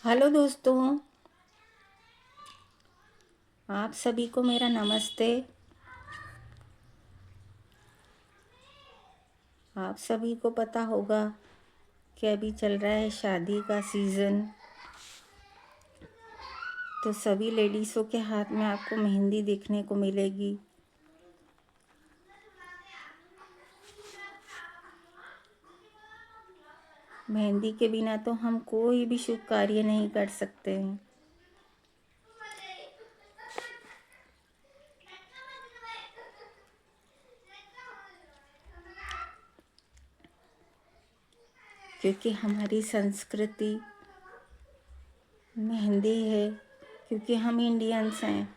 Hello दोस्तों, आप सभी को मेरा नमस्ते। आप सभी को पता होगा कि अभी चल रहा है शादी का सीज़न। तो सभी लेडीज़ों के हाथ में आपको मेहंदी देखने को मिलेगी। मेहंदी के बिना तो हम कोई भी शुभ कार्य नहीं कर सकते हैं। क्योंकि हमारी संस्कृति मेहंदी है, क्योंकि हम इंडियंस हैं।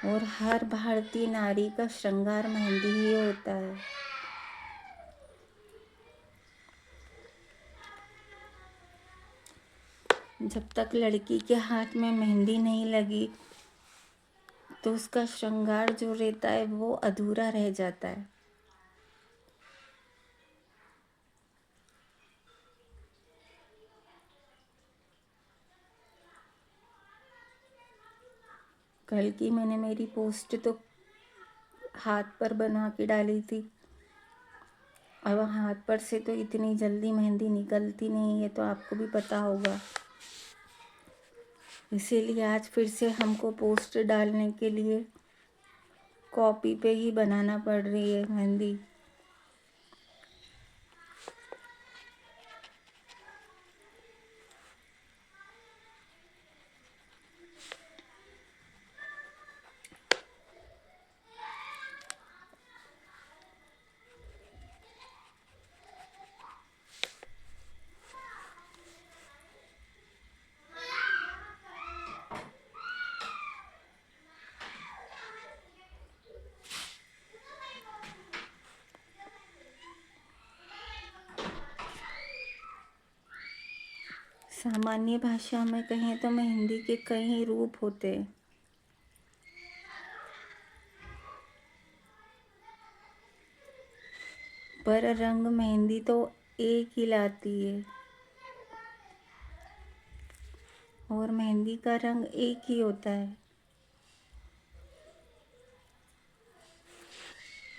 और हर भारतीय नारी का श्रृंगार मेहंदी ही होता है। जब तक लड़की के हाथ में मेहंदी नहीं लगी तो उसका श्रृंगार जो रहता है वो अधूरा रह जाता है। कल की मैंने मेरी पोस्ट तो हाथ पर बना के डाली थी। अब हाथ पर से तो इतनी जल्दी मेहंदी निकलती नहीं है, तो आपको भी पता होगा। इसीलिए आज फिर से हमको पोस्ट डालने के लिए कॉपी पे ही बनाना पड़ रही है मेहंदी। सामान्य भाषा में कहें तो मेहंदी के कई रूप होते हैं। पर रंग मेहंदी तो एक ही लाती है, और मेहंदी का रंग एक ही होता है।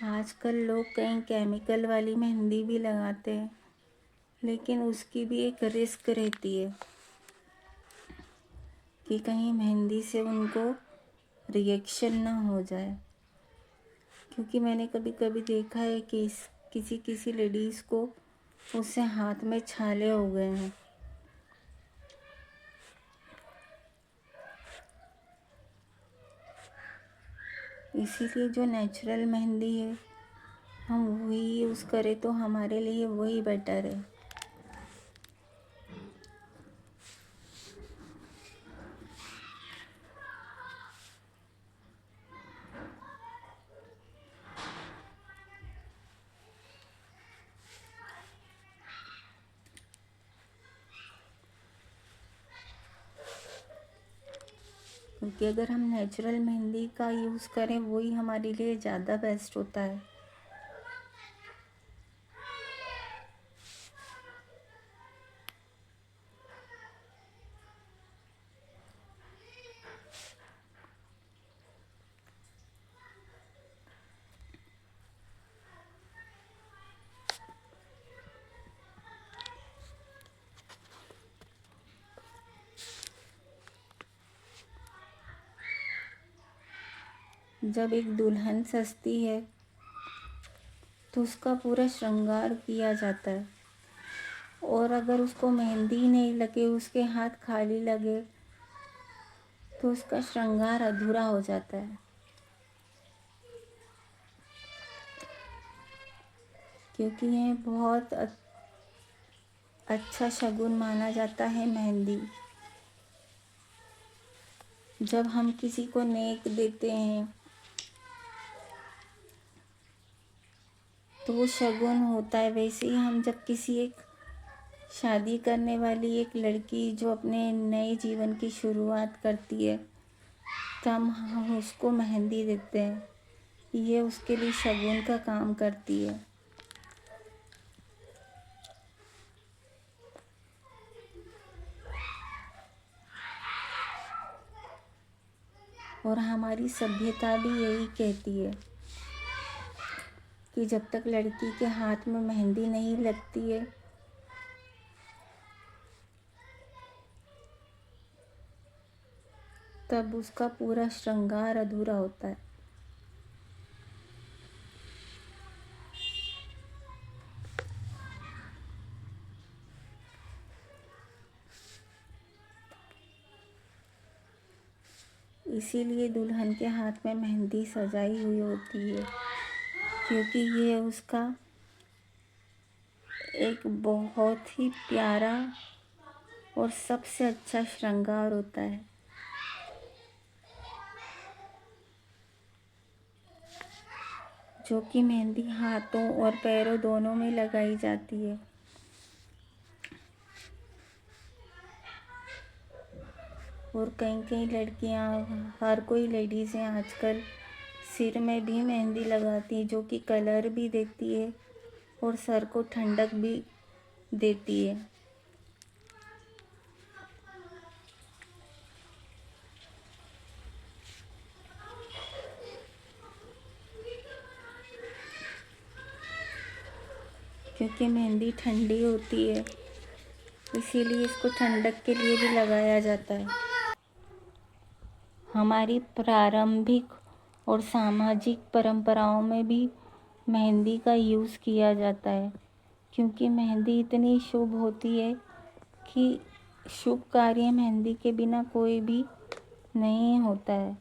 आजकल लोग कई केमिकल वाली मेहंदी भी लगाते हैं, लेकिन उसकी भी एक रिस्क रहती है कि कहीं मेहंदी से उनको रिएक्शन ना हो जाए। क्योंकि मैंने कभी कभी देखा है कि किसी किसी लेडीज़ को उससे हाथ में छाले हो गए हैं। इसीलिए जो नेचुरल मेहंदी है हम वही यूज़ करें तो हमारे लिए वही बेटर है। क्योंकि अगर हम नेचुरल मेहंदी का यूज़ करें वही हमारे लिए ज़्यादा बेस्ट होता है। जब एक दुल्हन सजती है तो उसका पूरा श्रृंगार किया जाता है, और अगर उसको मेहंदी नहीं लगे, उसके हाथ खाली लगे, तो उसका श्रृंगार अधूरा हो जाता है। क्योंकि यह बहुत अच्छा शगुन माना जाता है मेहंदी। जब हम किसी को नेक देते हैं तो वो शगुन होता है। वैसे ही हम जब किसी एक शादी करने वाली एक लड़की जो अपने नए जीवन की शुरुआत करती है, तब हम उसको मेहंदी देते हैं। ये उसके लिए शगुन का काम करती है। और हमारी सभ्यता भी यही कहती है कि जब तक लड़की के हाथ में मेहंदी नहीं लगती है तब उसका पूरा श्रृंगार अधूरा होता है। इसीलिए दुल्हन के हाथ में मेहंदी सजाई हुई होती है, क्योंकि ये उसका एक बहुत ही प्यारा और सबसे अच्छा श्रृंगार होता है। जो कि मेहंदी हाथों और पैरों दोनों में लगाई जाती है। और कई कई लड़कियां, हर कोई लेडीज़ हैं आजकल सिर में भी मेहंदी लगाती है, जो कि कलर भी देती है और सर को ठंडक भी देती है। क्योंकि मेहंदी ठंडी होती है, इसीलिए इसको ठंडक के लिए भी लगाया जाता है। हमारी प्रारंभिक और सामाजिक परंपराओं में भी मेहंदी का यूज़ किया जाता है, क्योंकि मेहंदी इतनी शुभ होती है कि शुभ कार्य मेहंदी के बिना कोई भी नहीं होता है।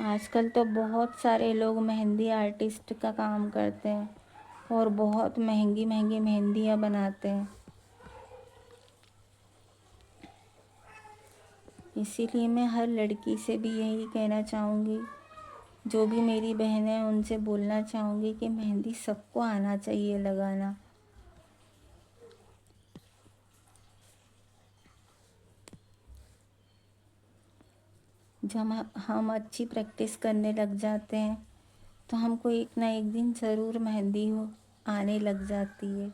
आजकल तो बहुत सारे लोग मेहंदी आर्टिस्ट का काम करते हैं और बहुत महंगी महंगी मेहंदियाँ बनाते हैं। इसीलिए मैं हर लड़की से भी यही कहना चाहूँगी, जो भी मेरी बहनें हैं उनसे बोलना चाहूँगी कि मेहंदी सबको आना चाहिए लगाना। जब हम अच्छी प्रैक्टिस करने लग जाते हैं तो हमको एक ना एक दिन ज़रूर मेहंदी आने लग जाती है।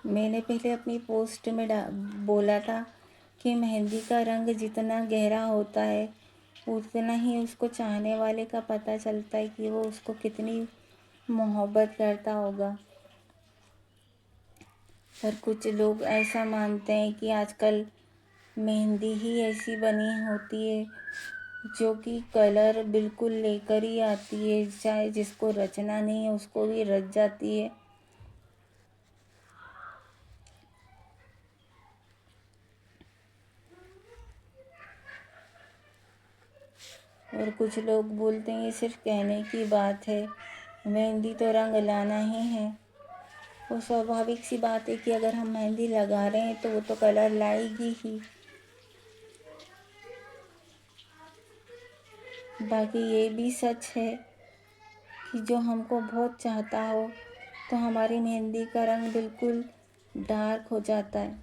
मैंने पहले अपनी पोस्ट में बोला था कि मेहंदी का रंग जितना गहरा होता है उतना ही उसको चाहने वाले का पता चलता है कि वो उसको कितनी मोहब्बत करता होगा। पर कुछ लोग ऐसा मानते हैं कि आजकल मेहंदी ही ऐसी बनी होती है जो कि कलर बिल्कुल लेकर ही आती है, चाहे जिसको रचना नहीं है उसको भी रच जाती है। और कुछ लोग बोलते हैं ये सिर्फ कहने की बात है, मेहंदी तो रंग लाना ही है। वो स्वाभाविक सी बात है कि अगर हम मेहंदी लगा रहे हैं तो वो तो कलर लाएगी ही। बाकी ये भी सच है कि जो हमको बहुत चाहता हो तो हमारी मेहंदी का रंग बिल्कुल डार्क हो जाता है।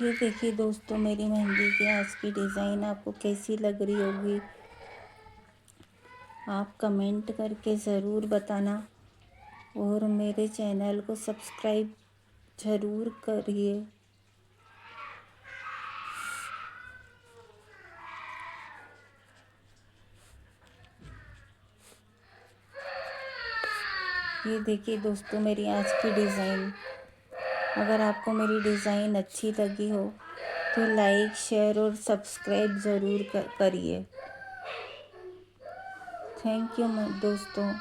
ये देखिए दोस्तों, मेरी मेहंदी की आज की डिज़ाइन आपको कैसी लग रही होगी, आप कमेंट करके ज़रूर बताना और मेरे चैनल को सब्सक्राइब ज़रूर करिए। ये देखिए दोस्तों, मेरी आज की डिज़ाइन। अगर आपको मेरी डिज़ाइन अच्छी लगी हो तो लाइक, शेयर और सब्सक्राइब ज़रूर करिए। थैंक यू दोस्तों।